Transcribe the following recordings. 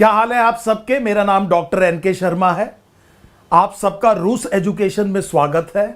क्या हाल है आप सबके। मेरा नाम डॉक्टर एनके शर्मा है। आप सबका रूस एजुकेशन में स्वागत है।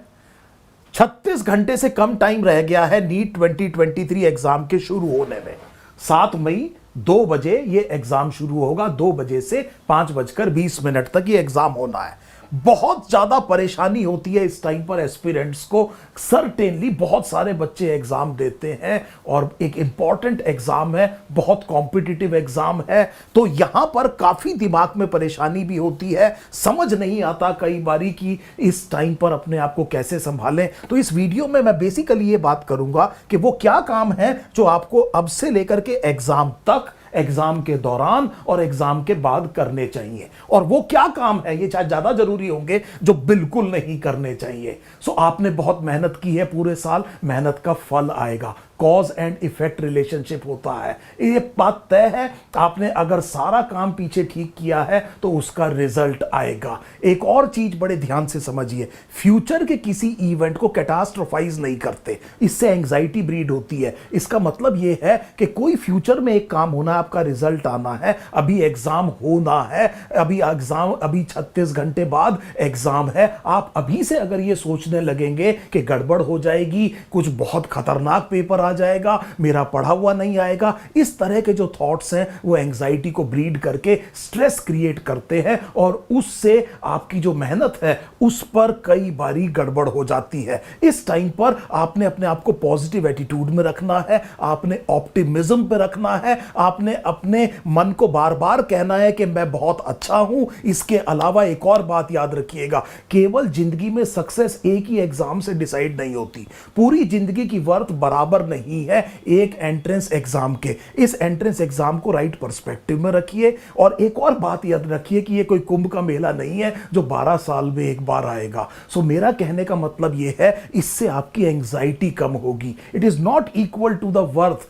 36 घंटे से कम टाइम रह गया है नीट 2023 एग्जाम के शुरू होने में। 7 मई 2 बजे ये एग्जाम शुरू होगा। 2 बजे से 5:20 तक ये एग्जाम होना है। बहुत ज्यादा परेशानी होती है इस टाइम पर एस्पिरेंट्स को। सर्टेनली बहुत सारे बच्चे एग्जाम देते हैं और एक इंपॉर्टेंट एग्जाम है, बहुत कॉम्पिटिटिव एग्जाम है। तो यहां पर काफी दिमाग में परेशानी भी होती है। समझ नहीं आता कई बारी कि इस टाइम पर अपने आप को कैसे संभालें। तो इस वीडियो में मैं बेसिकली ये बात करूंगा कि वो क्या काम है जो आपको अब से लेकर के एग्जाम तक, एग्जाम के दौरान और एग्जाम के बाद करने चाहिए, और वो क्या काम है, ये शायद ज्यादा जरूरी होंगे, जो बिल्कुल नहीं करने चाहिए। सो आपने बहुत मेहनत की है पूरे साल, मेहनत का फल आएगा। कॉज एंड इफेक्ट रिलेशनशिप होता है, ये बात तय है। आपने अगर सारा काम पीछे ठीक किया है तो उसका रिजल्ट आएगा। एक और चीज बड़े ध्यान से समझिए, फ्यूचर के किसी इवेंट को कैटास्ट्रोफाइज नहीं करते, इससे एंजाइटी ब्रीड होती है। इसका मतलब यह है कि कोई फ्यूचर में एक काम होना है, आपका रिजल्ट आना है, अभी एग्जाम होना है, अभी 36 घंटे बाद एग्जाम है। आप अभी से अगर ये सोचने लगेंगे कि गड़बड़ हो जाएगी, कुछ बहुत खतरनाक पेपर आ जाएगा, मेरा पढ़ा हुआ नहीं आएगा, इस तरह के जो थॉट्स हैं वो एंजाइटी को ब्रीड करके स्ट्रेस क्रिएट करते हैं, और उससे आपकी जो मेहनत है उस पर कई बारी गड़बड़ हो जाती है। इस टाइम पर आपने अपने आप को पॉजिटिव एटीट्यूड में रखना है, आपने ऑप्टिमिज्म पे रखना है, आपने अपने मन को बार बार कहना है कि मैं बहुत अच्छा हूं। इसके अलावा एक और बात याद रखिएगा, केवल जिंदगी में सक्सेस एक ही एग्जाम से डिसाइड नहीं होती। पूरी जिंदगी की वर्थ बराबर नहीं है एक एंट्रेंस एग्जाम के। इस एंट्रेंस एग्जाम को राइट पर्सपेक्टिव में रखिए, और एक और बात याद रखिए कि ये कोई कुंभ का मेला नहीं है जो 12 साल में एक बार आएगा। सो मेरा कहने का मतलब ये है, इससे आपकी एंजाइटी कम होगी। It is not equal to the worth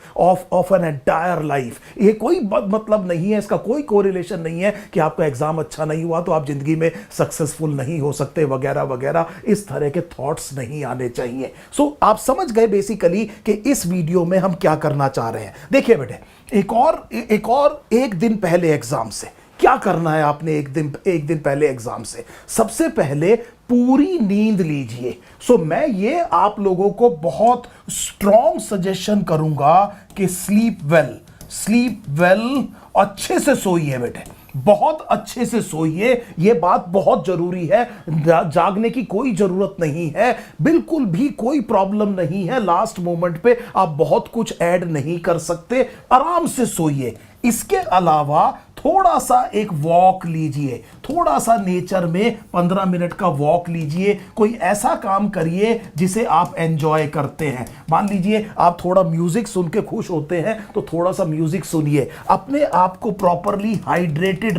of an entire life. ये कोई मतलब नहीं है, इसका कोई कोरिलेशन नहीं है कि आपका एग्जाम अच्छा नहीं हुआ तो आप जिंदगी में सक्सेसफुल नहीं हो सकते, वगैरह वगैरह। इस तरह के थॉट्स नहीं आने चाहिए। सो आप समझ गए बेसिकली कि इस वीडियो में हम क्या करना चाह रहे हैं। देखिए बेटे, एक दिन पहले एग्जाम से क्या करना है आपने। एक दिन पहले एग्जाम से सबसे पहले पूरी नींद लीजिए। सो मैं ये आप लोगों को बहुत स्ट्रॉन्ग सजेशन करूंगा कि स्लीप वेल, अच्छे से सोइए बेटे, बहुत अच्छे से सोइए। यह बात बहुत जरूरी है। जागने की कोई जरूरत नहीं है, बिल्कुल भी कोई प्रॉब्लम नहीं है। लास्ट मोमेंट पे आप बहुत कुछ ऐड नहीं कर सकते, आराम से सोइए। इसके अलावा थोड़ा सा एक वॉक लीजिए, थोड़ा सा नेचर में 15 मिनट का वॉक लीजिए। कोई ऐसा काम करिए जिसे आप एंजॉय करते हैं। मान लीजिए आप थोड़ा म्यूजिक सुन के खुश होते हैं तो थोड़ा सा म्यूजिक सुनिए। अपने आप को प्रॉपरली हाइड्रेटेड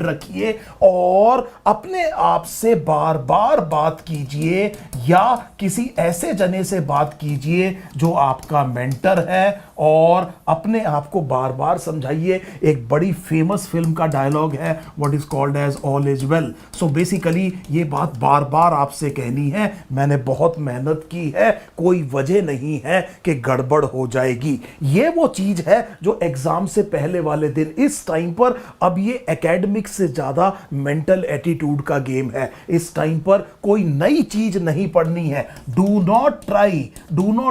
रखिए, और अपने आप से बार बार बात कीजिए, या किसी ऐसे जने से बात कीजिए जो आपका मेंटर है, और अपने आप को बार बार समझाइए। एक बड़ी फेमस फिल्म का डायलॉग है, what is called as all is well. So basically ये बात बार बार आपसे कहनी है, मैंने बहुत मेहनत की है, कोई वजह नहीं है कि गड़बड़ हो जाएगी। ये वो चीज है जो एग्जाम से पहले वाले दिन, इस टाइम पर अब ये एकेडमिक से ज्यादा मेंटल एटीट्यूड का गेम है। इस टाइम पर कोई नई चीज नहीं पढ़नी है। Do not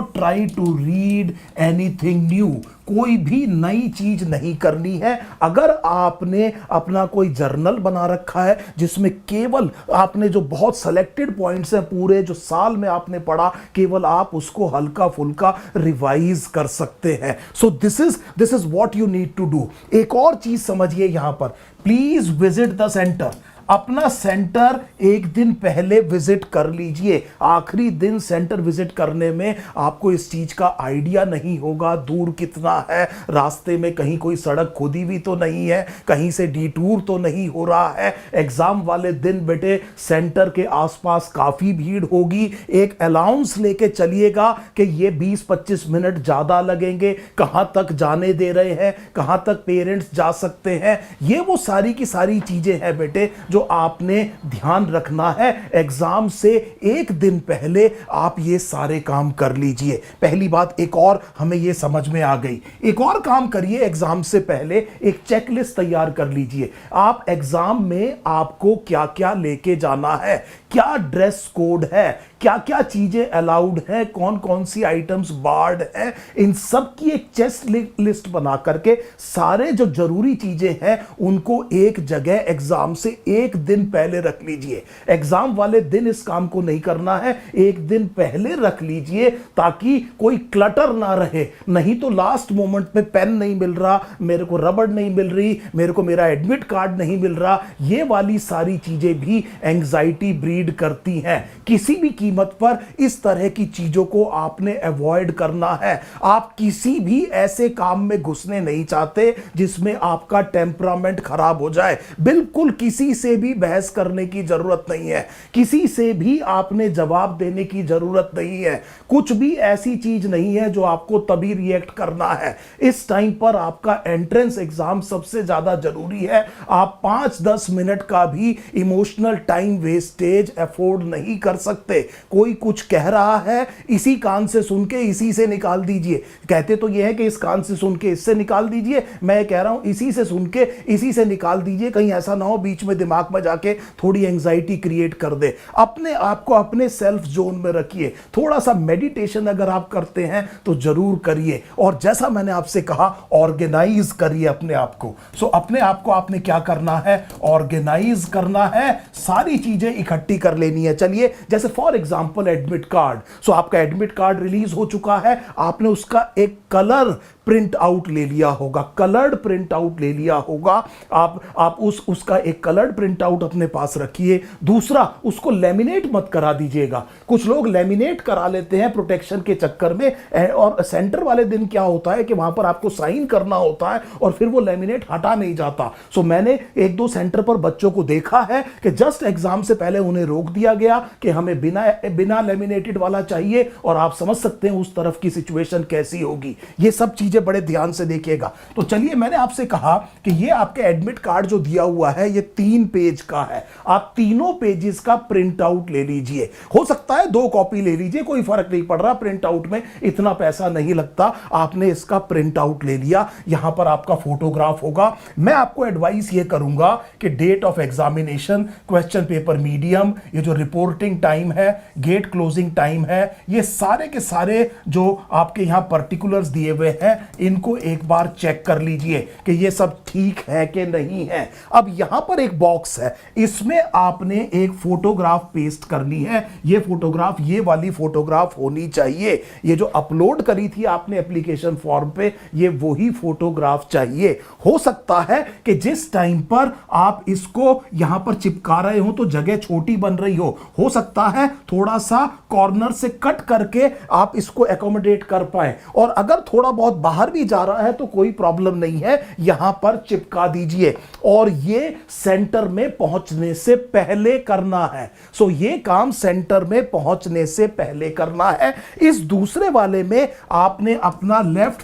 try to read anything new. कोई भी नई चीज नहीं करनी है। अगर आपने अपना कोई जर्नल बना रखा है जिसमें केवल आपने जो बहुत सेलेक्टेड पॉइंट्स हैं पूरे जो साल में आपने पढ़ा, केवल आप उसको हल्का फुल्का रिवाइज कर सकते हैं। So this is what you need to do. एक और चीज समझिए यहां पर, प्लीज विजिट द सेंटर। अपना सेंटर एक दिन पहले विजिट कर लीजिए। आखिरी दिन सेंटर विजिट करने में आपको इस चीज का आइडिया नहीं होगा, दूर कितना है, रास्ते में कहीं कोई सड़क खुदी हुई तो नहीं है, कहीं से डिटूर तो नहीं हो रहा है। एग्जाम वाले दिन बेटे सेंटर के आसपास काफी भीड़ होगी। एक अलाउंस लेके चलिएगा कि ये 20-25 मिनट ज्यादा लगेंगे, कहां तक जाने दे रहे हैं, कहां तक पेरेंट्स जा सकते हैं। ये वो सारी की सारी चीजें हैं बेटे जो आपने ध्यान रखना है, एग्जाम से एक दिन पहले आप ये सारे काम कर लीजिए। पहली बात एक और हमें ये समझ में आ गई, एक और काम करिए, एग्जाम से पहले एक चेकलिस्ट तैयार कर लीजिए। आप एग्जाम में आपको क्या क्या लेके जाना है, क्या ड्रेस कोड है, क्या क्या चीजें अलाउड है, कौन कौन सी आइटम्स बार्ड है, इन सब की एक चेक लिस्ट बना करके सारे जो जरूरी चीजें हैं उनको एक जगह एग्जाम से एक दिन पहले रख लीजिए। एग्जाम वाले दिन इस काम को नहीं करना है, एक दिन पहले रख लीजिए ताकि कोई क्लटर ना रहे। नहीं तो लास्ट मोमेंट पे पेन नहीं मिल रहा, मेरे को रबड़ नहीं मिल रही, मेरे को मेरा एडमिट कार्ड नहीं मिल रहा, ये वाली सारी चीजें भी एंग्जाइटी ब्रीड करती हैं। किसी भी कीमत पर इस तरह की चीजों को आपने अवॉइड करना है। आप किसी भी ऐसे काम में घुसने नहीं चाहते जिसमें आपका टेम्परामेंट खराब हो जाए। बिल्कुल किसी से भी बहस करने की जरूरत नहीं है, किसी से भी आपने जवाब देने की जरूरत नहीं है, कुछ भी ऐसी चीज नहीं है जो आपको तभी रिएक्ट करना है। इस टाइम पर आपका एंट्रेंस एग्जाम सबसे ज्यादा जरूरी है। आप 5-10 मिनट का भी इमोशनल टाइम वेस्टेज अफोर्ड नहीं कर सकते। कोई कुछ कह रहा है, इसी कान से सुन के इसी से निकाल दीजिए। कहते तो यह है कि इस कान से सुन के इससे निकाल दीजिए, मैं कह रहा हूं इसी से सुन के इसी से निकाल दीजिए। कहीं ऐसा ना हो बीच में दिमाग में जाके थोड़ी एंजाइटी क्रिएट कर दे। अपने आप को अपने सेल्फ जोन में रखिए। थोड़ा सा मेडिटेशन अगर आप करते हैं तो जरूर करिए, और जैसा मैंने आपसे कहा ऑर्गेनाइज करिए अपने आप को। सो अपने आप को आपने क्या करना है, ऑर्गेनाइज करना है, सारी चीजें इकट्ठी कर लेनी है। चलिए, जैसे फॉर एग्जांपल एडमिट कार्ड। सो आपका एडमिट कार्ड रिलीज हो चुका है, आपने उसका एक कलर प्रिंट आउट ले लिया होगा, कलर्ड प्रिंट आउट ले लिया होगा। आप उसका एक कलर्ड प्रिंट आउट अपने पास रखिए। दूसरा, उसको लेमिनेट मत करा दीजिएगा। कुछ लोग लेमिनेट करा लेते हैं प्रोटेक्शन के चक्कर में, और सेंटर वाले दिन क्या होता है कि वहां पर आपको साइन करना होता है और फिर वो लेमिनेट हटा नहीं जाता। सो मैंने 1-2 सेंटर पर बच्चों को देखा है कि जस्ट एग्जाम से पहले उन्हें रोक दिया गया कि हमें बिना लेमिनेटेड वाला चाहिए, और आप समझ सकते हैं उस तरफ की सिचुएशन कैसी होगी। ये सब चीजें बड़े ध्यान से देखिएगा। तो चलिए, मैंने आपसे कहा कि ये आपके एडमिट कार्ड जो दिया हुआ है ये 3 पेज का है। आप तीनों पेजेस का प्रिंट आउट ले लीजिए। हो सकता है 2 कॉपी ले लीजिए, कोई फर्क नहीं पड़ रहा, प्रिंट आउट में इतना पैसा नहीं लगता। आपने इसका प्रिंट आउट ले लिया, यहां पर आपका फोटोग्राफ होगा। मैं आपको एडवाइस ये करूंगा कि date of examination, question paper medium, ये जो रिपोर्टिंग टाइम है, गेट क्लोजिंग टाइम है, ये सारे के सारे जो आपके यहां पर्टिकुलर्स दिए हुए हैं इनको एक बार चेक कर लीजिए कि ये सब ठीक है कि नहीं है। अब यहां पर एक बॉक्स है, इसमें आपने एक फोटोग्राफ पेस्ट करनी है। ये फोटोग्राफ, ये वाली फोटोग्राफ होनी चाहिए। ये जो अपलोड करी थी आपने एप्लीकेशन फॉर्म पे, ये वही फोटोग्राफ चाहिए। हो सकता है कि जिस टाइम पर आप इसको यहां पर चिपका रहे हो तो जगह छोटी बन रही हो सकता है थोड़ा सा कॉर्नर से कट करके आप इसको एकोमोडेट कर पाए, और अगर थोड़ा बहुत बाहर भी जा रहा है तो कोई प्रॉब्लम नहीं है, यहां पर चिपका दीजिए। और ये सेंटर में पहुंचने से पहले करना है। सो ये काम सेंटर में पहुंचने से पहले करना है। इस दूसरे वाले में आपने अपना लेफ्ट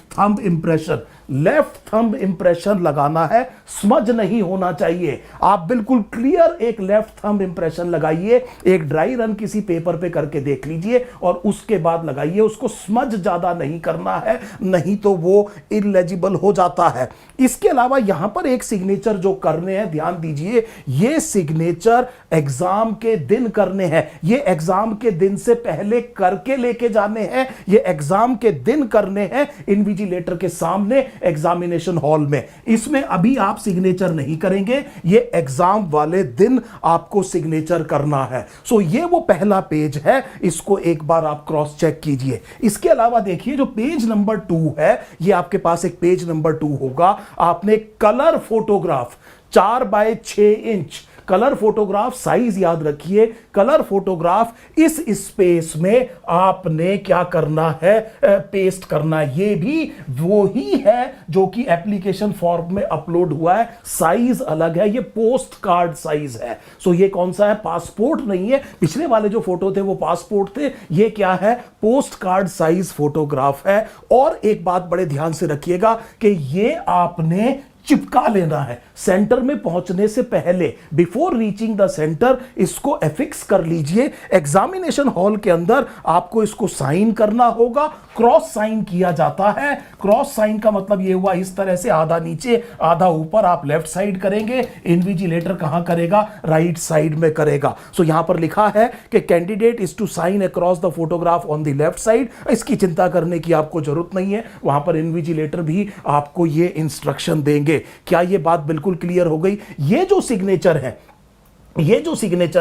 थंब इंप्रेशन लगाना है। स्मज नहीं होना चाहिए, आप बिल्कुल क्लियर एक लेफ्ट थंब इंप्रेशन लगाइए। एक ड्राई रन किसी पेपर पे करके देख लीजिए और उसके बाद लगाइए। उसको स्मज ज्यादा नहीं करना है, नहीं तो वो इलेजिबल हो जाता है। इसके अलावा यहां पर एक सिग्नेचर जो करने हैं, ध्यान दीजिए, ये सिग्नेचर एग्जाम के दिन करने हैं। ये एग्जाम के दिन से पहले करके लेके जाने हैं, ये एग्जाम के दिन करने हैं इन्विजिलेटर के सामने एग्जामिनेशन हॉल में। इसमें अभी आप सिग्नेचर नहीं करेंगे, ये एग्जाम वाले दिन आपको सिग्नेचर करना है। सो ये वो पहला पेज है, इसको एक बार आप क्रॉस चेक कीजिए। इसके अलावा देखिए, जो पेज नंबर 2 है, ये आपके पास एक पेज नंबर 2 होगा। आपने colour photograph 4x6 inch colour photograph, size याद रखिए, कलर फोटोग्राफ इस स्पेस में आपने क्या करना है, पेस्ट करना। ये भी वो ही है जो कि एप्लीकेशन फॉर्म में अपलोड हुआ है, साइज अलग है, ये पोस्ट कार्ड साइज है। सो ये कौन सा है, पासपोर्ट नहीं है। पिछले वाले जो फोटो थे वो पासपोर्ट थे, ये क्या है, पोस्ट कार्ड साइज फोटोग्राफ है। और एक बात बड़े ध्यान से रखिएगा कि ये आपने चिपका लेना है सेंटर में पहुंचने से पहले, बिफोर रीचिंग द सेंटर इसको एफिक्स कर लीजिए। एग्जामिनेशन हॉल के अंदर आपको इसको साइन करना होगा। क्रॉस साइन किया जाता है। क्रॉस साइन का मतलब यह हुआ इस तरह से, आधा नीचे आधा ऊपर, आप लेफ्ट साइड करेंगे, इन्विजिलेटर कहां करेगा, राइट साइड में करेगा। सो यहां पर लिखा है कि candidate is to sign across the photograph on the left side. इसकी चिंता करने की आपको जरूरत नहीं है, वहां पर इन्विजिलेटर भी आपको यह इंस्ट्रक्शन देंगे। क्या यह बात बिल्कुल क्लियर हो गई? ये जो सिग्नेचर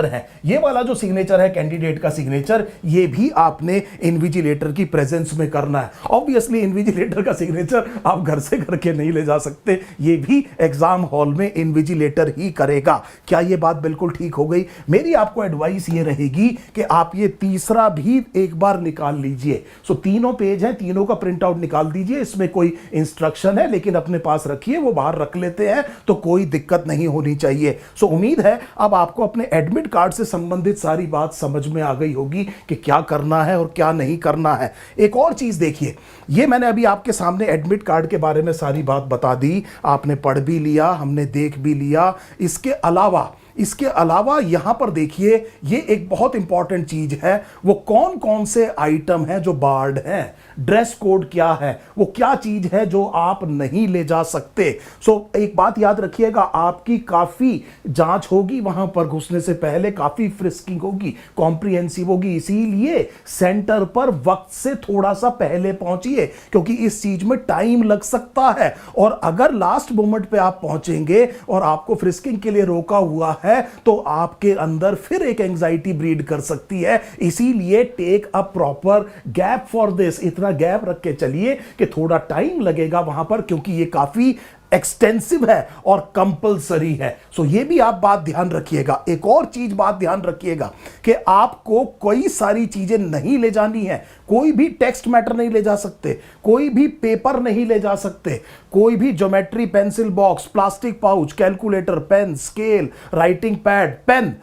है, ये वाला जो सिग्नेचर है कैंडिडेट का सिग्नेचर, ये भी आपने इन्विजिलेटर की प्रेजेंस में करना है। ऑब्वियसली इन्विजिलेटर का सिग्नेचर आप घर से करके नहीं ले जा सकते, ये भी एग्जाम हॉल में इन्विजिलेटर ही करेगा। क्या ये बात बिल्कुल ठीक हो गई? मेरी आपको एडवाइस ये रहेगी कि आप ये तीसरा भी एक बार निकाल लीजिए। सो तीनों पेज हैं, तीनों का प्रिंट आउट निकाल दीजिए। इसमें कोई इंस्ट्रक्शन है लेकिन अपने पास रखिए, वो बाहर रख लेते हैं तो कोई दिक्कत नहीं होनी चाहिए। सो उम्मीद है अब आपको अपने एडमिट कार्ड से संबंधित सारी बात समझ में आ गई होगी कि क्या करना है और क्या नहीं करना है। एक और चीज देखिए, ये मैंने अभी आपके सामने एडमिट कार्ड के बारे में सारी बात बता दी, आपने पढ़ भी लिया, हमने देख भी लिया। इसके अलावा यहां पर देखिए, ये एक बहुत इंपॉर्टेंट चीज है, वो कौन कौन से आइटम हैं जो बार्ड हैं। ड्रेस कोड क्या है, वो क्या चीज है जो आप नहीं ले जा सकते। सो एक बात याद रखिएगा, आपकी काफी जांच होगी, वहां पर घुसने से पहले काफी फ्रिस्किंग होगी, कॉम्प्रिहेंसिव होगी। इसीलिए सेंटर पर वक्त से थोड़ा सा पहले पहुंचिए, क्योंकि इस चीज में टाइम लग सकता है। और अगर लास्ट मोमेंट पे आप पहुंचेंगे और आपको फ्रिस्किंग के लिए रोका हुआ है तो आपके अंदर फिर एक एंजाइटी ब्रीड कर सकती है। इसीलिए take a proper gap for this, इतना गैप रख के चलिए कि थोड़ा टाइम लगेगा वहां पर, क्योंकि ये काफी एक्सटेंसिव है और कंपलसरी है। सो ये भी आप बात ध्यान रखिएगा। एक और चीज बात ध्यान रखिएगा कि आपको कोई सारी चीजें नहीं ले जानी है। कोई भी टेक्स्ट मैटर नहीं ले जा सकते, कोई भी पेपर नहीं ले जा सकते, कोई भी geometry pencil box, plastic pouch, calculator, pen, scale, writing pad,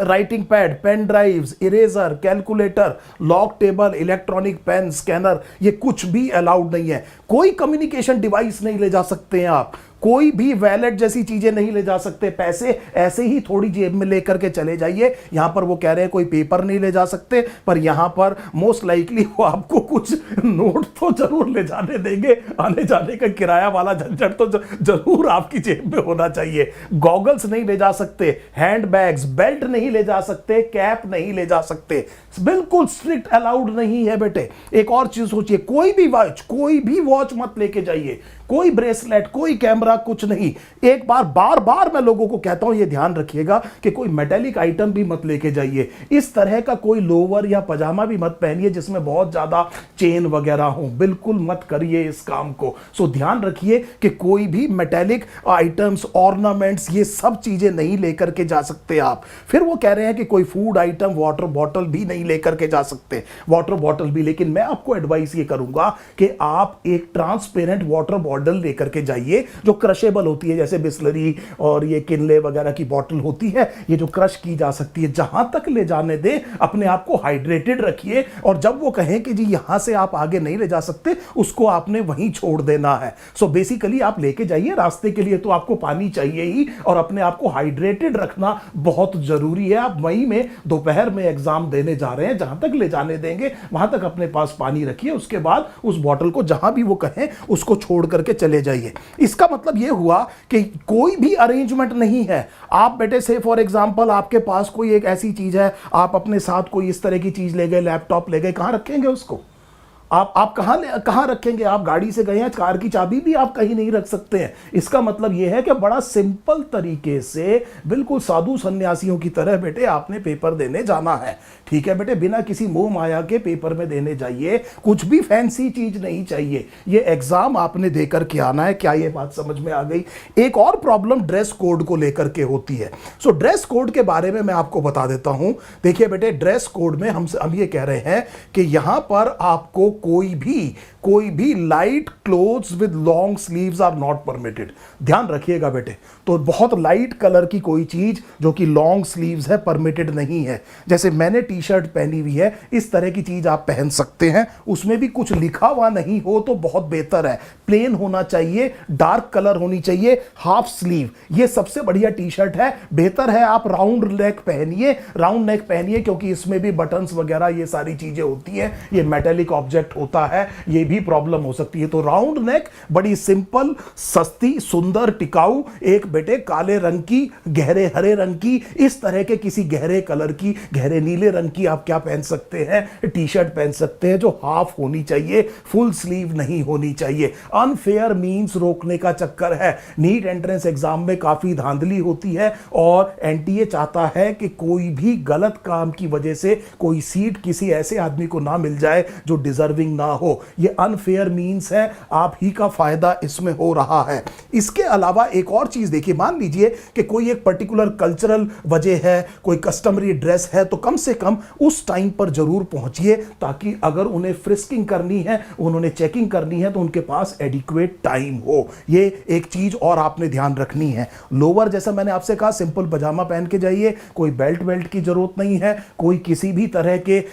writing pad, pen drives, eraser, calculator, log table, electronic pen, scanner, ये कुछ भी अलाउड नहीं है। कोई कम्युनिकेशन डिवाइस नहीं ले जा सकते हैं आप, कोई भी वैलेट जैसी चीजें नहीं ले जा सकते। पैसे ऐसे ही थोड़ी जेब में लेकर के चले जाइए। यहां पर वो कह रहे हैं कोई पेपर नहीं ले जा सकते, पर यहां पर मोस्ट लाइकली वो आपको कुछ नोट तो जरूर ले जाने देंगे। आने जाने का किराया वाला झंझट तो जरूर आपकी जेब में होना चाहिए। गॉगल्स नहीं ले जा सकते, हैंड बैग्स, बेल्ट नहीं ले जा सकते, कैप नहीं ले जा सकते, बिल्कुल स्ट्रिक्ट अलाउड नहीं है बेटे। एक और चीज सोचिए, कोई भी वॉच मत लेके जाइए, कोई ब्रेसलेट, कोई कैमरा, कुछ नहीं। एक बार बार मैं लोगों को कहता हूं, ये ध्यान रखिएगा कि कोई मेटेलिक आइटम भी मत लेके जाइए। इस तरह का कोई लोवर या पजामा भी मत पहनिए जिसमें बहुत ज्यादा चेन वगैरह हो, बिल्कुल मत करिए इस काम को। सो ध्यान रखिए कि कोई भी मेटेलिक आइटम्स, ऑर्नामेंट्स, ये सब चीजें नहीं लेकर के जा सकते आप। फिर वो कह रहे हैं कि कोई फूड आइटम, वाटर बॉटल भी नहीं लेकर के जा सकते, वाटर बॉटल भी। लेकिन मैं आपको एडवाइस ये करूंगा कि आप एक ट्रांसपेरेंट वाटर बॉटल लेकर के जाइए जो क्रशेबल होती है, जैसे बिस्लरी और ये किनले वगैरह की बॉटल होती है, ये जो क्रश की जा सकती है। जहां तक ले जाने दे, अपने आप को हाइड्रेटेड रखिए। और जब वो कहें कि जी यहां से आप आगे नहीं ले जा सकते, उसको आपने वहीं छोड़ देना है। सो बेसिकली आप लेके जाइए, रास्ते के लिए तो आपको पानी चाहिए ही, और अपने आप को हाइड्रेटेड रखना बहुत जरूरी है। आप मई में दोपहर में एग्जाम देने जा रहे हैं, जहां तक ले जाने देंगे वहां तक अपने पास पानी रखिए। उसके बाद उस बॉटल को जहां भी वो कहें उसको छोड़ करके चले जाइए। इसका मतलब यह हुआ कि कोई भी अरेंजमेंट नहीं है। आप बेटे से फॉर एग्जांपल आपके पास कोई एक ऐसी चीज है, आप अपने साथ कोई इस तरह की चीज ले गए, लैपटॉप ले गए, कहां रखेंगे उसको? आप कहां रखेंगे? आप गाड़ी से गए हैं, कार की चाबी भी आप कहीं नहीं रख सकते हैं। इसका मतलब यह है कि बड़ा सिंपल तरीके से, बिल्कुल साधु सन्यासियों की तरह बेटे आपने पेपर देने जाना है। ठीक है बेटे, बिना किसी मोह माया के पेपर में देने जाइए, कुछ भी फैंसी चीज नहीं चाहिए। ये एग्जाम आपने देकर के आना है। क्या ये बात समझ में आ गई? एक और प्रॉब्लम ड्रेस कोड को लेकर के होती है। सो ड्रेस कोड के बारे में मैं आपको बता देता हूं। देखिए बेटे, ड्रेस कोड में हम ये कह रहे हैं कि यहां पर आपको कोई भी कोई भी light clothes with long sleeves are not permitted. ध्यान रखिएगा बेटे, तो बहुत लाइट कलर की कोई चीज जो कि लॉन्ग स्लीव्स है परमिटेड नहीं है। जैसे मैंने टी शर्ट पहनी हुई है, इस तरह की चीज आप पहन सकते हैं, उसमें भी कुछ लिखा हुआ नहीं हो तो बहुत बेहतर है। प्लेन होना चाहिए, डार्क कलर होनी चाहिए, हाफ स्लीव, ये सबसे बढ़िया टी शर्ट है। बेहतर है आप राउंड नेक पहनिए, राउंड नेक पहनिए, क्योंकि इसमें भी बटन्स वगैरह ये सारी चीजें होती हैं, ये मेटेलिक ऑब्जेक्ट होता है, ये भी प्रॉब्लम हो सकती है। तो राउंड नेक, बड़ी सिंपल, सस्ती, सुंदर, टिकाऊ, एक बेटे काले रंग की, गहरे हरे रंग की, इस तरह के किसी गहरे कलर की, गहरे नीले रंग की आप क्या पहन सकते हैं, टी शर्ट पहन सकते हैं जो हाफ होनी चाहिए, फुल स्लीव नहीं होनी चाहिए। अनफेयर मींस रोकने का चक्कर है। नीट एंट्रेंस एग्जाम में काफी धांधली होती है और एनटीए चाहता है कि कोई भी गलत काम की वजह से कोई सीट किसी ऐसे आदमी को ना मिल जाए जो डिजर्विंग ना हो। ये अनफेयर मींस है, आप ही का फायदा इसमें हो रहा है। इसके अलावा एक और चीज देखिए, मान लीजिए कि कोई एक पर्टिकुलर कल्चरल वजह है, कोई कस्टमरी ड्रेस है, तो कम से कम उस टाइम पर जरूर पहुंचिए, ताकि अगर उन्हें फ्रिस्किंग करनी है, उन्होंने चेकिंग करनी है, तो उनके पास एडिक्वेट टाइम हो। ये एक चीज और आपने ध्यान रखनी है। लोअर, जैसा मैंने आपसे कहा, सिंपल पजामा पहन के जाइए, कोई बेल्ट वेल्ट की जरूरत नहीं है, कोई किसी भी तरह के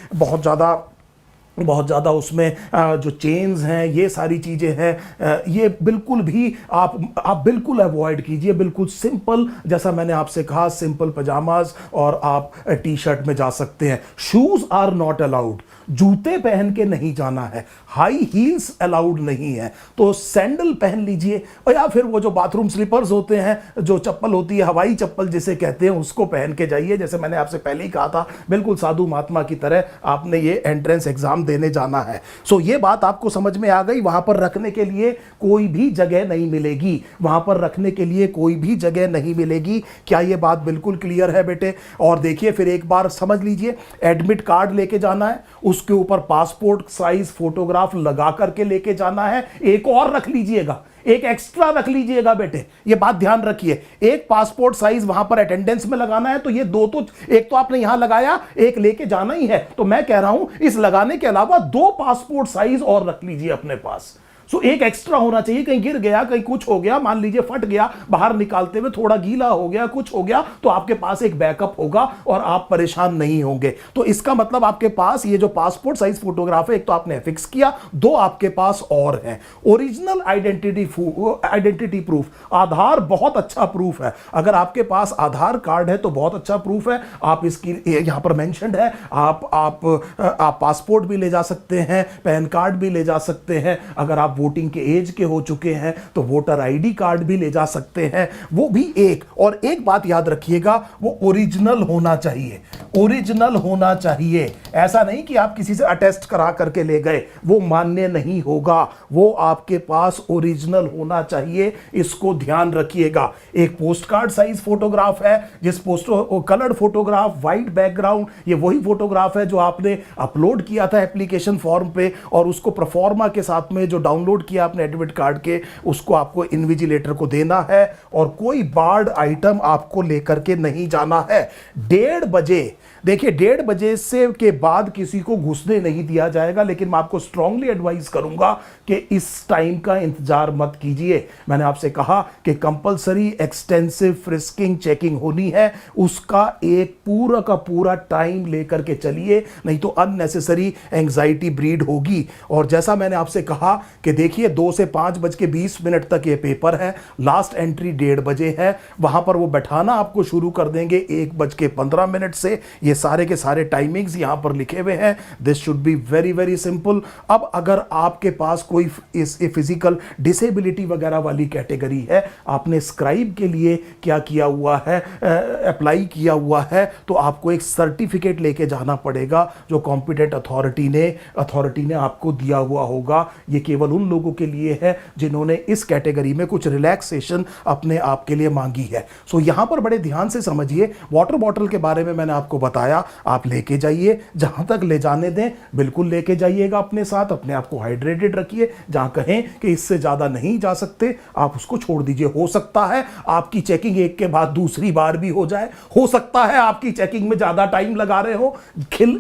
बहुत ज़्यादा उसमें जो चेन्स हैं, ये सारी चीज़ें हैं, ये बिल्कुल भी आप बिल्कुल अवॉइड कीजिए। बिल्कुल सिंपल, जैसा मैंने आपसे कहा, सिंपल पजामाज और आप टी शर्ट में जा सकते हैं। शूज़ आर नॉट अलाउड, जूते पहन के नहीं जाना है, हाई हील्स अलाउड नहीं है, तो सैंडल पहन लीजिए, और या फिर वो जो बाथरूम स्लीपर्स होते हैं, जो चप्पल होती है, हवाई चप्पल जिसे कहते हैं, उसको पहन के जाइए। जैसे मैंने आपसे पहले ही कहा था, बिल्कुल साधु महात्मा की तरह आपने ये एंट्रेंस एग्जाम देने जाना है। सो ये बात आपको समझ में आ गई। वहां पर रखने के लिए कोई भी जगह नहीं मिलेगी, वहां पर रखने के लिए कोई भी जगह नहीं मिलेगी। क्या ये बात बिल्कुल क्लियर है बेटे? और देखिए, फिर एक बार समझ लीजिए, एडमिट कार्ड लेके जाना है, उसके ऊपर पासपोर्ट साइज फोटोग्राफ लगा करके लेके जाना है। एक और रख लीजिएगा, एक एक्स्ट्रा रख लीजिएगा बेटे, ये बात ध्यान रखिए। एक पासपोर्ट साइज वहां पर अटेंडेंस में लगाना है, तो ये दो, तो एक तो आपने यहां लगाया, एक लेके जाना ही है, तो मैं कह रहा हूं इस लगाने के अलावा 2 पासपोर्ट साइज और रख लीजिए अपने पास। सो एक एक्स्ट्रा होना चाहिए, कहीं गिर गया, कहीं कुछ हो गया, मान लीजिए फट गया, बाहर निकालते हुए थोड़ा गीला हो गया, कुछ हो गया, तो आपके पास एक बैकअप होगा और आप परेशान नहीं होंगे। तो इसका मतलब आपके पास ये जो पासपोर्ट साइज फोटोग्राफ है, एक तो आपने फिक्स किया, 2 आपके पास और है। ओरिजिनल आइडेंटिटी प्रूफ, आधार बहुत अच्छा प्रूफ है। अगर आपके पास आधार कार्ड है तो बहुत अच्छा प्रूफ है। आप इसकी यहां पर मेंशन्ड है, आप पासपोर्ट भी ले जा सकते हैं, पैन कार्ड भी ले जा सकते हैं। अगर आप वोटिंग के एज के हो चुके हैं तो वोटर आईडी कार्ड भी ले जा सकते हैं, वो भी एक। और एक बात याद रखिएगा, वो ओरिजिनल होना चाहिए, ओरिजिनल होना चाहिए। ऐसा नहीं कि आप किसी से अटेस्ट करा करके ले गए, वो मान्य नहीं होगा। वो आपके पास ओरिजिनल होना चाहिए, इसको ध्यान रखिएगा। एक पोस्ट कार्ड साइज फोटोग्राफ है, जिस कलर्ड फोटोग्राफ, वाइट बैकग्राउंड, ये वही फोटोग्राफ है जो आपने अपलोड किया था एप्लीकेशन फॉर्म पे, और उसको प्रोफॉर्मा के साथ में जो डाउनलोड किया आपने एडमिट कार्ड के, उसको आपको इन्विजिलेटर को देना है। और कोई बार्ड आइटम आपको लेकर के नहीं जाना है। 1:30 बजे, देखिए 1:30 बजे से के बाद किसी को घुसने नहीं दिया जाएगा, लेकिन मैं आपको स्ट्रांगली एडवाइस करूंगा कि इस टाइम का इंतजार मत कीजिए। मैंने आपसे कहा कि कंपलसरी एक्सटेंसिव फ्रिस्किंग चेकिंग होनी है, उसका एक पूरा का पूरा टाइम लेकर के चलिए, नहीं तो अननेसेसरी एंजाइटी ब्रीड होगी। और जैसा मैंने आपसे कहा कि देखिए 2 से 5:20 तक ये पेपर है, लास्ट एंट्री 1:30 बजे है, वहां पर वो बैठाना आपको शुरू कर देंगे 1:15 से। ये सारे के सारे टाइमिंग्स यहां पर लिखे हुए हैं। This should be very very simple. अब अगर आपके पास कोई फिजिकल डिसेबिलिटी वगैरह वाली कैटेगरी है, आपने स्क्राइब के लिए क्या किया हुआ है, अप्लाई किया हुआ है, तो आपको एक सर्टिफिकेट लेके जाना पड़ेगा जो कॉम्पिटेंट अथॉरिटी ने आपको दिया हुआ होगा। ये केवल उन उन लोगों के लिए है जिन्होंने इस कैटेगरी में कुछ रिलैक्सेशन अपने आप के लिए मांगी है। सो यहां पर बड़े ध्यान से समझिए, वाटर बॉटल के बारे में मैंने आपको बताया, आप लेके जाइए, जहां तक ले जाने दें बिल्कुल लेके जाइएगा अपने साथ, अपने आप को हाइड्रेटेड रखिए। जहां कहें कि इससे ज्यादा नहीं जा सकते आप उसको छोड़ दीजिए। हो सकता है आपकी चेकिंग एक के बाद दूसरी बार भी हो जाए, हो सकता है आपकी चेकिंग में ज्यादा टाइम लगा रहे हो।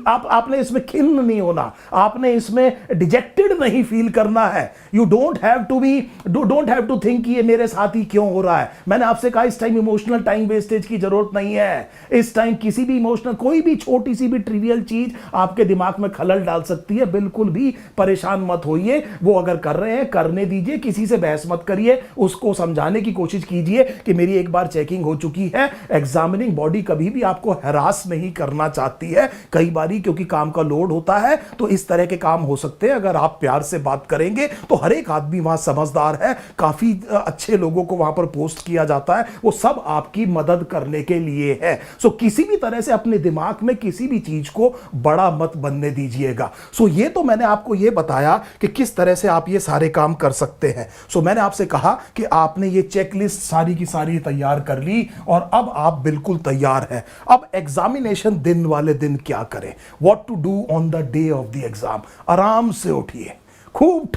आपने इसमें खिन्न नहीं होना, आपने इसमें डिजेक्टेड नहीं फील करना है। You don't have to think कि ये मेरे साथ ही क्यों हो रहा है। मैंने आपसे कहा इस टाइम इमोशनल टाइम वेस्टेज की जरूरत नहीं है। इस टाइम किसी भी इमोशनल, कोई भी छोटी सी भी ट्रिवियल चीज आपके दिमाग में खलल डाल सकती है। बिल्कुल भी परेशान मत होइए, वो अगर कर रहे हैं करने दीजिए, किसी से बहस मत करिए, उसको समझाने की कोशिश कीजिए कि मेरी एक बार चेकिंग हो चुकी है। एग्जामिनिंग बॉडी कभी भी आपको हरास नहीं करना चाहती है। कई बारी क्योंकि काम का लोड होता है तो इस तरह के काम हो सकते हैं। अगर आप प्यार से बात करेंगे तो हर एक आदमी वहां समझदार है, काफी अच्छे लोगों को वहां पर पोस्ट किया जाता है, वो सब आपकी मदद करने के लिए है। सो किसी भी तरह से अपने दिमाग में किसी भी चीज को बड़ा मत बनने दीजिएगा। सो ये तो मैंने आपको ये बताया कि किस तरह से आप ये सारे काम कर सकते हैं। सो मैंने आपसे कहा कि आपने ये चेकलिस्ट सारी की सारी तैयार कर ली और अब आप बिल्कुल तैयार हैं। अब एग्जामिनेशन दिन वाले दिन क्या करें, what to do on the day of the exam. आराम से उठिए, खूब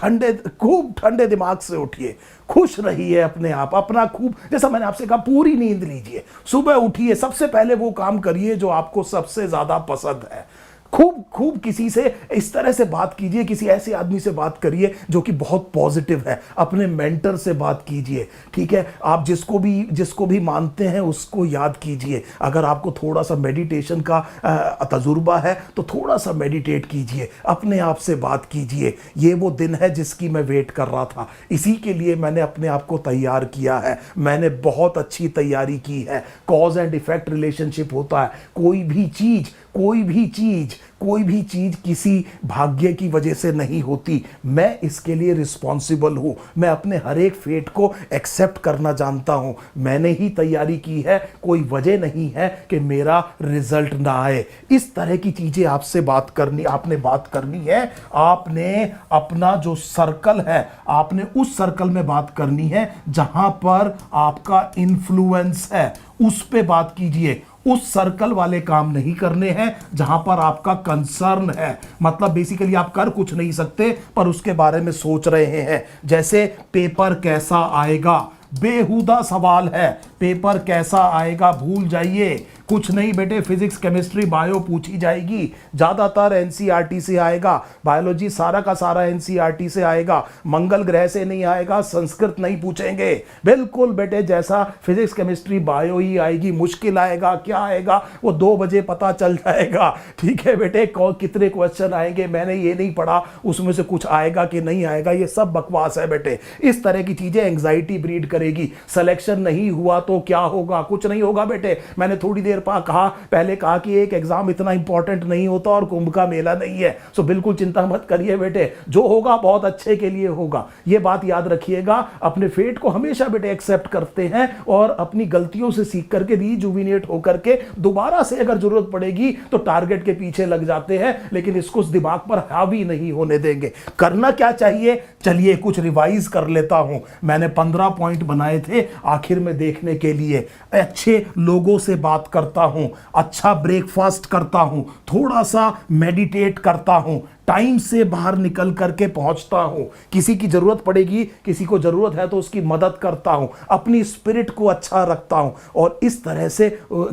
ठंडे दिमाग से उठिए, खुश रहिए अपने आप, अपना खूब, जैसा मैंने आपसे कहा, पूरी नींद लीजिए। सुबह उठिए, सबसे पहले वो काम करिए जो आपको सबसे ज्यादा पसंद है। खूब किसी से इस तरह से बात कीजिए, किसी ऐसे आदमी से बात करिए जो कि बहुत पॉजिटिव है। अपने मेंटर से बात कीजिए, ठीक है। आप जिसको भी मानते हैं उसको याद कीजिए। अगर आपको थोड़ा सा मेडिटेशन का तजुर्बा है तो थोड़ा सा मेडिटेट कीजिए, अपने आप से बात कीजिए। ये वो दिन है जिसकी मैं वेट कर रहा था, इसी के लिए मैंने अपने आप को तैयार किया है। मैंने बहुत अच्छी तैयारी की है। कॉज एंड इफेक्ट रिलेशनशिप होता है। कोई भी चीज किसी भाग्य की वजह से नहीं होती। मैं इसके लिए रिस्पॉन्सिबल हूं। मैं अपने हर एक फेट को एक्सेप्ट करना जानता हूं। मैंने ही तैयारी की है, कोई वजह नहीं है कि मेरा रिजल्ट ना आए। इस तरह की चीजें आपने बात करनी है। आपने अपना जो सर्कल है, आपने उस सर्कल में बात करनी है जहां पर आपका इन्फ्लुएंस है, उस पे बात कीजिए। उस सर्कल वाले काम नहीं करने हैं जहां पर आपका कंसर्न है। मतलब बेसिकली आप कर कुछ नहीं सकते पर उसके बारे में सोच रहे हैं। जैसे पेपर कैसा आएगा, बेहुदा सवाल है। पेपर कैसा आएगा भूल जाइए, कुछ नहीं बेटे। फिजिक्स, केमिस्ट्री, बायो पूछी जाएगी, ज्यादातर एनसीईआरटी से आएगा। बायोलॉजी सारा का सारा एनसीईआरटी से आएगा। मंगल ग्रह से नहीं आएगा, संस्कृत नहीं पूछेंगे। बिल्कुल बेटे जैसा फिजिक्स, केमिस्ट्री, बायो ही आएगी। मुश्किल आएगा, क्या आएगा वो 2 बजे पता चल जाएगा, ठीक है बेटे। कितने क्वेश्चन आएंगे मैंने ये नहीं पढ़ा, उसमें से कुछ आएगा कि नहीं आएगा, ये सब बकवास है बेटे। इस तरह की चीजें एंग्जाइटी ब्रीड करेगी। सिलेक्शन नहीं हुआ तो क्या होगा, कुछ नहीं होगा बेटे। मैंने थोड़ी देर पहले कहा कि एक एग्जाम इतना इंपॉर्टेंट नहीं होता और कुंभ का मेला नहीं है। सो बिल्कुल चिंता मत करिए बेटे, जो होगा बहुत अच्छे के लिए होगा। ये बात याद रखिएगा। अपने फेट को हमेशा बेटे एक्सेप्ट करते हैं और अपनी गलतियों से सीख करके रीजुविनेट होकर के दोबारा से अगर जरूरत पड़ेगी तो टारगेट के पीछे लग जाते हैं, लेकिन इसको दिमाग पर हावी नहीं होने देंगे। करना क्या चाहिए, चलिए कुछ रिवाइज कर लेता हूं। मैंने 15 पॉइंट बनाए थे आखिर में देखने के लिए। अच्छे लोगों से बात करता हूं, अच्छा ब्रेकफास्ट करता हूं, थोड़ा सा मेडिटेट करता हूं, टाइम से बाहर निकल करके पहुंचता हूं। किसी की जरूरत पड़ेगी, किसी को जरूरत है तो उसकी मदद करता हूं, अपनी स्पिरिट को अच्छा रखता हूं। और इस तरह से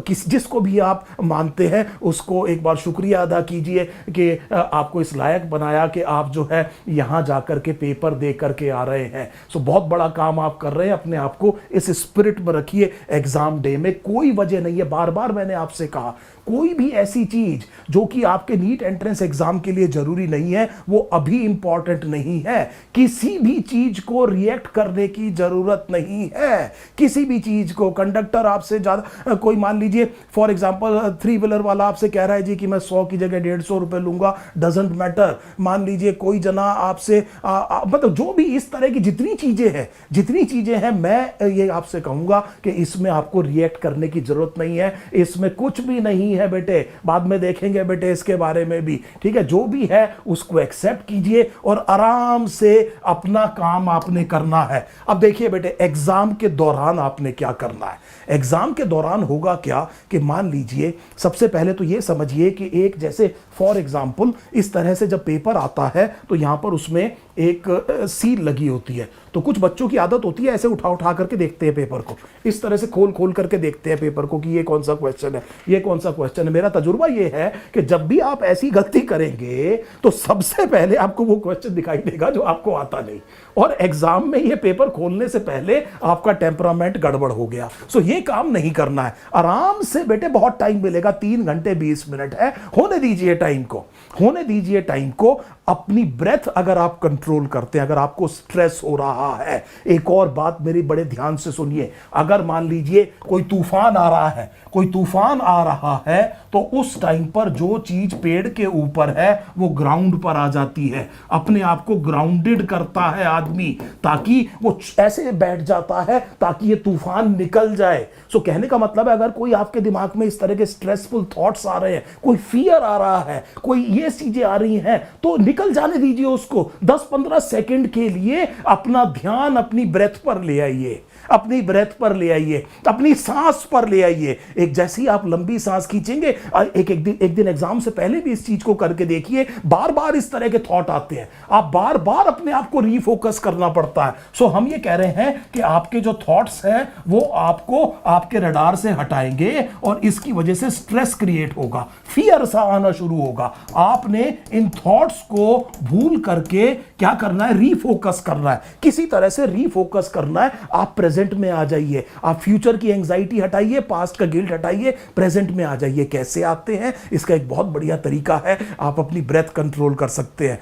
जिसको भी आप मानते हैं उसको एक बार शुक्रिया अदा कीजिए कि आपको इस लायक बनाया कि आप जो है यहां जाकर के पेपर दे करके आ रहे हैं। सो बहुत बड़ा काम आप कर रहे हैं। अपने आप को इस स्पिरिट में रखिए। एग्जाम डे में कोई वजह नहीं है, बार बार मैंने आपसे कहा, कोई भी ऐसी चीज जो कि आपके नीट एंट्रेंस एग्जाम के लिए जरूरी नहीं है वो अभी इंपॉर्टेंट नहीं है। किसी भी चीज को रिएक्ट करने की जरूरत नहीं है। किसी भी चीज को, कंडक्टर आपसे ज्यादा, कोई मान लीजिए फॉर एग्जांपल 3 व्हीलर वाला आपसे कह रहा है जी कि मैं 100 की जगह 150 रुपए लूंगा, डजंट मैटर। मान लीजिए कोई जना आपसे मतलब जो भी इस तरह की जितनी चीजें हैं मैं ये आपसे कहूंगा कि इसमें आपको रिएक्ट करने की जरूरत नहीं है। इसमें कुछ भी नहीं है बेटे, बाद में देखेंगे बेटे इसके बारे में भी, ठीक है। जो भी है उसको एक्सेप्ट कीजिए और आराम से अपना काम आपने करना है। अब देखिए बेटे, एग्जाम के दौरान आपने क्या करना है। एग्जाम के दौरान होगा क्या कि मान लीजिए सबसे पहले तो ये समझिए कि एक जैसे फॉर एग्जाम्पल इस तरह से जब पेपर आता है तो यहां पर उसमें एक सील लगी होती है, तो कुछ बच्चों की आदत होती है ऐसे उठा उठा करके देखते हैं पेपर को, इस तरह से खोल खोल करके देखते हैं पेपर को कि ये कौन सा क्वेश्चन है, ये कौन सा क्वेश्चन है। मेरा तजुर्बा ये है कि जब भी आप ऐसी गलती करेंगे तो सबसे पहले आपको वो क्वेश्चन दिखाई देगा जो आपको आता नहीं, और एग्जाम में ये पेपर खोलने से पहले आपका टेम्परामेंट गड़बड़ हो गया। सो ये काम नहीं करना है। आराम से बेटे, बहुत टाइम मिलेगा, 3 घंटे 20 मिनट है, होने दीजिए टाइम को, होने दीजिए टाइम को। अपनी ब्रेथ अगर आप कंट्रोल करते हैं, अगर आपको स्ट्रेस हो रहा है, एक और बात मेरी बड़े ध्यान से सुनिए, अगर मान लीजिए कोई तूफान आ रहा है, कोई तूफान आ रहा है, तो उस टाइम पर जो चीज पेड़ के ऊपर है वो ग्राउंड पर आ जाती है, अपने आप को ग्राउंडेड करता है आदमी, ताकि वो ऐसे बैठ जाता है ताकि ये तूफान निकल जाए। सो कहने का मतलब है, अगर कोई आपके दिमाग में इस तरह के स्ट्रेसफुल थॉट्स आ रहे हैं, कोई फियर आ रहा है, कोई ये चीजें आ रही हैं, तो निकल जाने दीजिए उसको। 10-15 सेकंड के लिए अपना ध्यान अपनी ब्रेथ पर ले आइए, अपनी ब्रेथ पर ले आइए, अपनी सांस पर ले आइए। एक जैसे ही आप लंबी सांस खींचेंगे, एक दिन एग्जाम से पहले भी इस चीज को करके देखिए, बार बार इस तरह के थॉट आते हैं, आप बार बार अपने आप को रीफोकस करना पड़ता है। सो हम ये कह रहे हैं कि आपके जो थॉट्स हैं वो आपको आपके रडार से हटाएंगे और इसकी वजह से स्ट्रेस क्रिएट होगा, फियर सा आना शुरू होगा। आपने इन थॉट्स को भूल करके क्या करना है, रीफोकस करना है, किसी तरह से रीफोकस करना है। आप प्रेजेंट में आ जाइए, आप फ्यूचर की एंजाइटी हटाइए, पास्ट का गिल्ट हटाइए, प्रेजेंट में आ जाइए। कैसे आते हैं, इसका एक बहुत बढ़िया तरीका है, आप अपनी ब्रेथ कंट्रोल कर सकते हैं।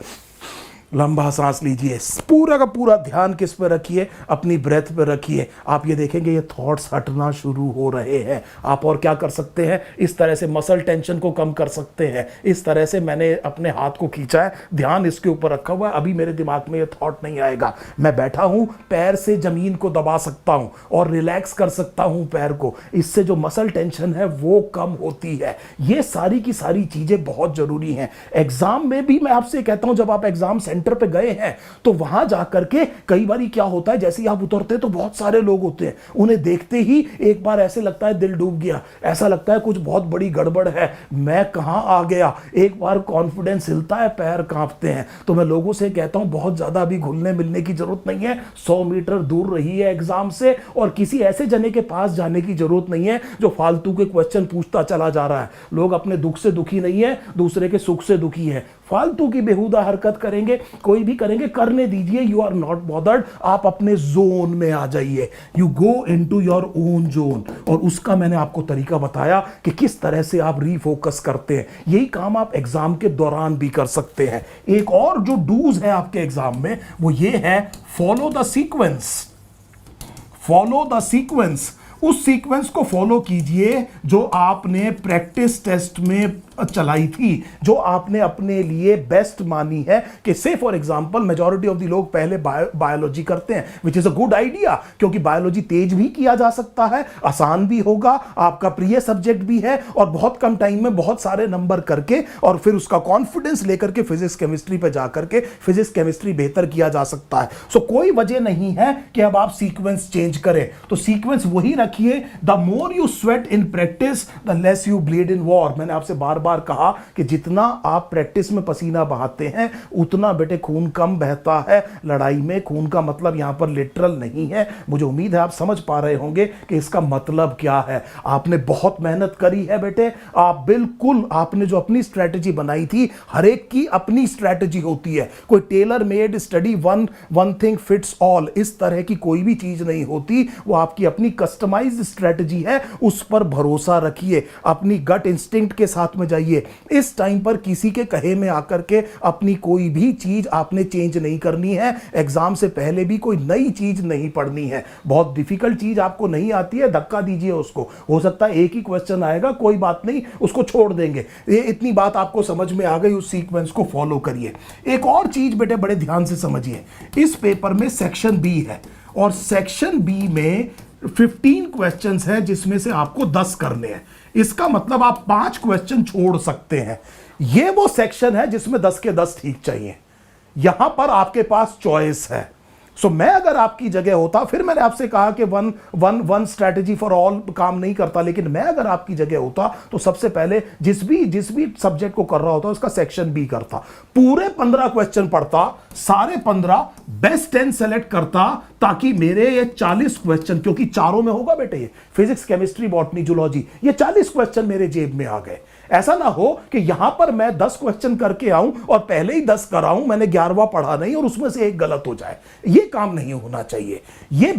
लंबा सांस लीजिए, पूरा का पूरा ध्यान किस पे रखिए, अपनी ब्रेथ पे रखिए। आप ये देखेंगे ये थॉट्स हटना शुरू हो रहे हैं। आप और क्या कर सकते हैं, इस तरह से मसल टेंशन को कम कर सकते हैं। इस तरह से मैंने अपने हाथ को खींचा है, ध्यान इसके ऊपर रखा हुआ है, अभी मेरे दिमाग में ये थॉट नहीं आएगा। मैं बैठा हूं, पैर से जमीन को दबा सकता हूं और रिलैक्स कर सकता हूं पैर को, इससे जो मसल टेंशन है वो कम होती है। ये सारी की सारी चीजें बहुत जरूरी हैं। एग्जाम में भी मैं आपसे कहता हूं, जब आप एग्जाम सेंटर पे गए हैं तो वहां जाकर के कई बार क्या होता है, जैसे ही आप उतरते हैं तो बहुत सारे लोग होते हैं, उन्हें देखते ही एक बार ऐसे लगता है दिल डूब गया, ऐसा लगता है कुछ बहुत बड़ी गड़बड़ है, मैं कहां आ गया। एक बार कॉन्फिडेंस हिलता है, पैर कांपते हैं। तो मैं लोगों से कहता हूं बहुत ज्यादा अभी घुलने मिलने की जरूरत नहीं है, 100 मीटर दूर रहिए एग्जाम से, और किसी ऐसे जने के पास जाने की जरूरत नहीं है जो फालतू के क्वेश्चन पूछता चला जा रहा है। लोग अपने दुख से दुखी नहीं है, दूसरे के सुख से दुखी है। फालतू की बेहुदा हरकत करेंगे, कोई भी करेंगे, करने दीजिए। यू आर नॉट बॉदर्ड, आप अपने जोन में आ जाइए, you go into your own zone. और उसका मैंने आपको तरीका बताया कि किस तरह से आप रीफोकस करते हैं। यही काम आप एग्जाम के दौरान भी कर सकते हैं। एक और जो डूज है आपके एग्जाम में वो ये है, follow the sequence, follow the sequence. उस सीक्वेंस को फॉलो कीजिए जो आपने प्रैक्टिस टेस्ट में चलाई थी, जो आपने अपने लिए बेस्ट मानी है। कि से for example majority of the लोग पहले बायोलॉजी करते हैं, which is a good idea, क्योंकि बायोलॉजी तेज भी किया जा सकता है, आसान भी होगा, आपका प्रिय सब्जेक्ट भी है, और बहुत कम टाइम में बहुत सारे नंबर करके और फिर उसका कॉन्फिडेंस लेकर के फिजिक्स केमिस्ट्री पे जाकर के फिजिक्स केमिस्ट्री बेहतर किया जा सकता है। सो कोई वजह नहीं है कि अब आप सीक्वेंस चेंज करें, तो सीक्वेंस वही रखिए। The more you sweat in practice the less you bleed in war. मैंने आपसे बार बार कहा कि जितना आप प्रैक्टिस में पसीना बहाते हैं उतना बेटे खून कम बहता है लड़ाई में। खून का मतलब यहां पर लिटरल नहीं है, मुझे उम्मीद है आप समझ पा रहे होंगे कि इसका मतलब क्या है। आपने बहुत मेहनत करी है बेटे, आप बिल्कुल, आपने जो अपनी स्ट्रेटजी बनाई थी, हर एक की अपनी स्ट्रेटजी होती है, कोई tailor made study one thing fits all, इस तरह की कोई भी चीज नहीं होती। वो आपकी अपनी कस्टमाइज्ड स्ट्रेटजी है, उस पर भरोसा रखिए, अपनी गट इंस्टिंक्ट के साथ में जाइए। इस टाइम पर किसी के कहे में आकर के अपनी कोई भी चीज आपने चेंज नहीं करनी है। एग्जाम से पहले भी कोई नई चीज नहीं पढ़नी है। बहुत डिफिकल्ट चीज आपको नहीं आती है, धक्का दीजिए उसको, हो सकता है एक ही क्वेश्चन आएगा, कोई बात नहीं, उसको छोड़ देंगे। ये इतनी बात आपको समझ में आ गई, उस सीक्वेंस को फॉलो करिए। एक और चीज बेटे बड़े ध्यान से समझिए, इस पेपर में सेक्शन बी है और सेक्शन बी में 15 क्वेश्चंस हैं जिसमें से आपको 10 करने हैं। इसका मतलब आप 5 क्वेश्चन छोड़ सकते हैं। ये वो सेक्शन है जिसमें 10 के 10 ठीक चाहिए। यहां पर आपके पास चॉइस है। सो मैं अगर आपकी जगह होता, फिर मैंने आपसे कहा कि वन स्ट्रैटेजी फॉर ऑल काम नहीं करता, लेकिन मैं अगर आपकी जगह होता तो सबसे पहले जिस भी सब्जेक्ट को कर रहा होता उसका सेक्शन बी करता, पूरे 15 क्वेश्चन पढ़ता, सारे 15 बेस्ट 10 सेलेक्ट करता, ताकि मेरे ये 40 क्वेश्चन, क्योंकि चारों में होगा बेटे, ये फिजिक्स, केमिस्ट्री, बॉटनी, जूलॉजी, ये 40 क्वेश्चन मेरे जेब में आ गए। ऐसा ना हो कि यहां पर मैं 10 क्वेश्चन करके आऊं और पहले ही 10 कराऊं, मैंने 11वां पढ़ा नहीं और उसमें से एक गलत हो जाए। ये काम नहीं होना चाहिए। ये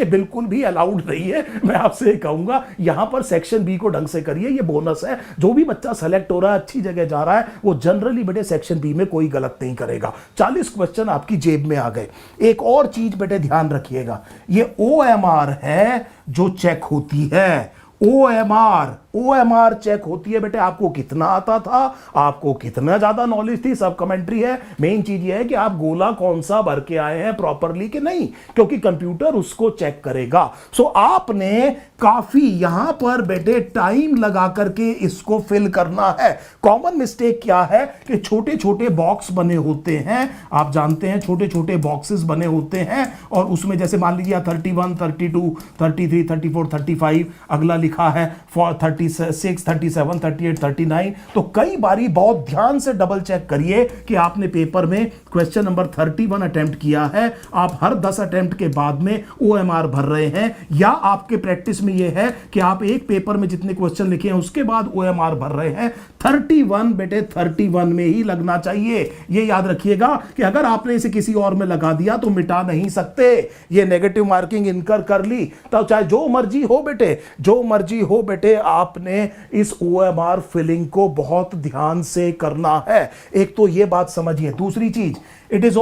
बिल्कुल भी अलाउड नहीं है। मैं आपसे कहूंगा यहां पर सेक्शन बी को ढंग से करिए, ये बोनस है। जो भी बच्चा सेलेक्ट हो रहा है, अच्छी जगह जा रहा है, वो जनरली बेटे सेक्शन बी में कोई गलत नहीं करेगा। 40 क्वेश्चन आपकी जेब में आ गए। एक और चीज बेटे ध्यान रखिएगा, ये OMR है जो चेक होती है। OMR चेक होती है बेटे, आपको कितना आता था, आपको कितना ज्यादा नॉलेज थी, सब कमेंट्री है। मेन चीज ये है कि आप गोला कौन सा भर के आए हैं प्रॉपरली कि नहीं, क्योंकि कंप्यूटर उसको चेक करेगा। सो आपने काफी यहां पर बेटे टाइम लगा करके इसको फिल करना है। कॉमन मिस्टेक क्या है कि छोटे छोटे बॉक्स बने होते हैं, आप जानते हैं छोटे छोटे बॉक्सेस बने होते हैं, और उसमें जैसे मान लीजिए 31, 32, 33, 34, 35, अगला लिखा है 36, 37, 38, 39। तो कई बारी बहुत ध्यान से डबल चेक करिए कि आपने पेपर में क्वेश्चन नंबर 31 अटेम्प्ट किया है, आप हर 10 अटेम्प्ट के बाद में OMR भर रहे हैं, या आपके प्रैक्टिस में यह है कि आप एक पेपर में जितने क्वेश्चन लिखे हैं उसके बाद OMR भर रहे हैं। 31 बेटे 31 में ही लगना चाहिए। ये याद रखिएगा कि अगर आपने इसे किसी और में लगा दिया तो मिटा नहीं सकते। ये नेगेटिव मार्किंग इनकर कर ली तो चाहे जो मर्जी हो बेटे, जो मर्जी हो बेटे, आपने इस OMR फिलिंग को बहुत ध्यान से करना है। एक तो ये बात समझिए। दूसरी चीज, इट इज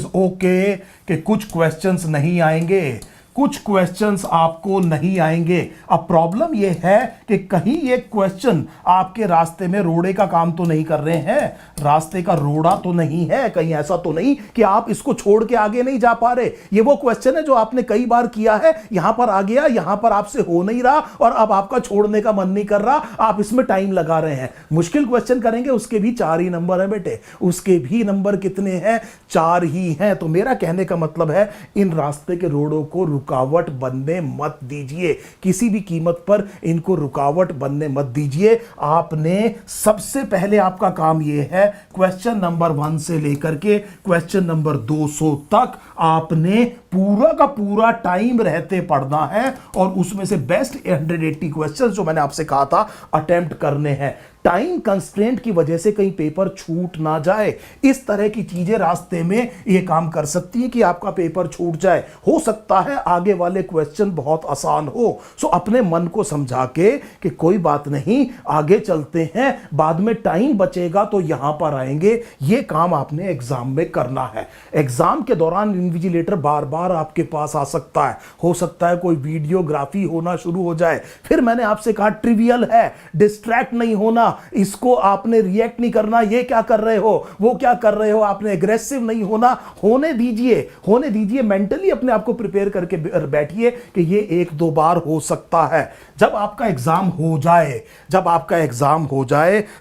ओके कि कुछ क्वेश्चंस नहीं आएंगे, कुछ क्वेश्चंस आपको नहीं आएंगे। अब प्रॉब्लम यह है कि कहीं ये क्वेश्चन आपके रास्ते में रोड़े का काम तो नहीं कर रहे हैं, रास्ते का रोड़ा तो नहीं है, कहीं ऐसा तो नहीं कि आप इसको छोड़ के आगे नहीं जा पा रहे। ये वो क्वेश्चन है जो आपने कई बार किया है, यहां पर आ गया, यहां पर आपसे हो नहीं रहा और अब आपका छोड़ने का मन नहीं कर रहा, आप इसमें टाइम लगा रहे हैं। मुश्किल क्वेश्चन करेंगे, उसके भी 4 ही नंबर है बेटे, उसके भी नंबर कितने हैं? 4 ही हैं। तो मेरा कहने का मतलब है, इन रास्ते के रोड़ों को रुकावट बनने मत दीजिए, किसी भी कीमत पर इनको रुकावट बनने मत दीजिए। आपने सबसे पहले आपका काम यह है, क्वेश्चन नंबर 1 से लेकर के क्वेश्चन नंबर 200 तक आपने पूरा का पूरा टाइम रहते पढ़ना है और उसमें से बेस्ट 180 क्वेश्चंस जो मैंने आपसे कहा था अटेम्प्ट करने हैं। टाइम कंस्ट्रेंट की वजह से कहीं पेपर छूट ना जाए, इस तरह की चीजें रास्ते में ये काम कर सकती है कि आपका पेपर छूट जाए। हो सकता है आगे वाले क्वेश्चन बहुत आसान हो, सो अपने मन को समझा के कि कोई बात नहीं, आगे चलते हैं, बाद में टाइम बचेगा तो यहां पर आएंगे। ये काम आपने एग्जाम में करना है। एग्जाम के दौरान इन्विजिलेटर बार बार आपके पास आ सकता है, हो सकता है कोई वीडियोग्राफी होना शुरू हो जाए। फिर मैंने आपसे कहा ट्रिवियल है, डिस्ट्रैक्ट नहीं होना, इसको आपने रिएक्ट नहीं करना, ये क्या कर रहे हो, वो क्या कर रहे हो, आपने एग्रेसिव नहीं होना। होने दीजिए, मेंटली अपने आप को प्रिपेयर करके बैठिए कि ये 1-2 बार हो सकता है। जब आपका एग्जाम हो जाए,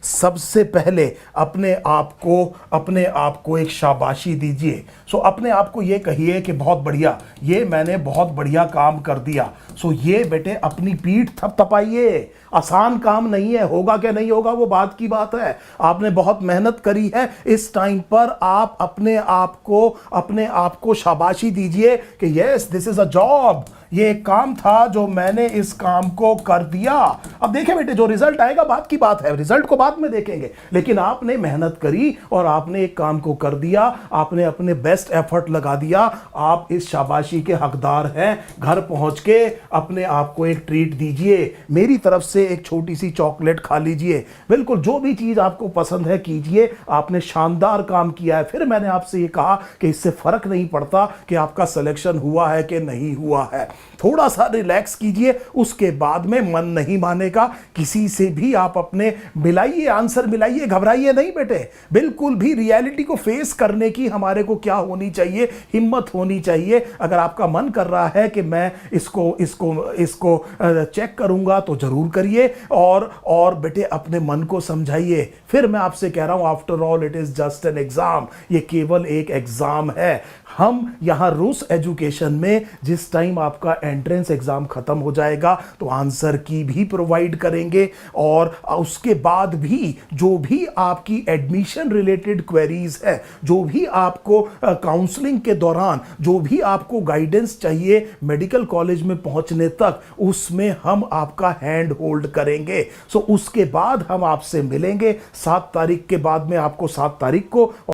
सबसे पहले अपने आप को एक शाबाशी दीजिए। सो अपने आप को ये कहिए कि बहुत बढ़िया, ये मैंने बहुत बढ़िया काम कर दिया। सो ये बेटे अपनी पीठ थपथपाइए। आसान काम नहीं है, होगा क्या नहीं होगा वो बात की बात है। आपने बहुत मेहनत करी है, इस टाइम पर आप अपने आप को शाबाशी दीजिए कि yes this is a job, ये एक काम था जो मैंने इस काम को कर दिया। अब देखें बेटे, जो रिजल्ट आएगा बात की बात है, रिजल्ट को बाद में देखेंगे, लेकिन आपने मेहनत करी और आपने एक काम को कर दिया, आपने अपने बेस्ट एफर्ट लगा दिया, आप इस शाबाशी के हकदार हैं। घर पहुंच के अपने आप को एक ट्रीट दीजिए, मेरी तरफ से एक छोटी सी चॉकलेट खा लीजिए, बिल्कुल जो भी चीज आपको पसंद है कीजिए। आपने शानदार काम किया है। फिर मैंने आपसे ये कहा कि इससे फर्क नहीं पड़ता कि आपका सिलेक्शन हुआ है कि नहीं हुआ है। थोड़ा सा रिलैक्स कीजिए, उसके बाद में मन नहीं मानेगा, किसी से भी आप अपने मिलाइए, आंसर मिलाइए, घबराइए नहीं बेटे, बिल्कुल भी। रियलिटी को फेस करने की हमारे को क्या होनी चाहिए, हिम्मत होनी चाहिए। अगर आपका मन कर रहा है कि मैं इसको इसको इसको चेक करूंगा तो जरूर करिए, और बेटे अपने मन को समझाइए। फिर मैं आपसे कह रहा हूं, after all it is just an exam, ये केवल एक एग्जाम है। हम यहां रूस एजुकेशन में जिस टाइम आपका एंट्रेंस एग्जाम खत्म हो जाएगा तो आंसर की भी प्रोवाइड करेंगे, और उसके बाद भी जो भी आपकी एडमिशन रिलेटेड क्वेरीज है, जो भी आपको काउंसलिंग के दौरान जो भी आपको गाइडेंस चाहिए मेडिकल कॉलेज में पहुंचने तक, उसमें हम आपका हैंड होल्ड करेंगे। सो उसके बाद हम आपसे मिलेंगे 7 तारीख के बाद में, आपको 7 तारीख को।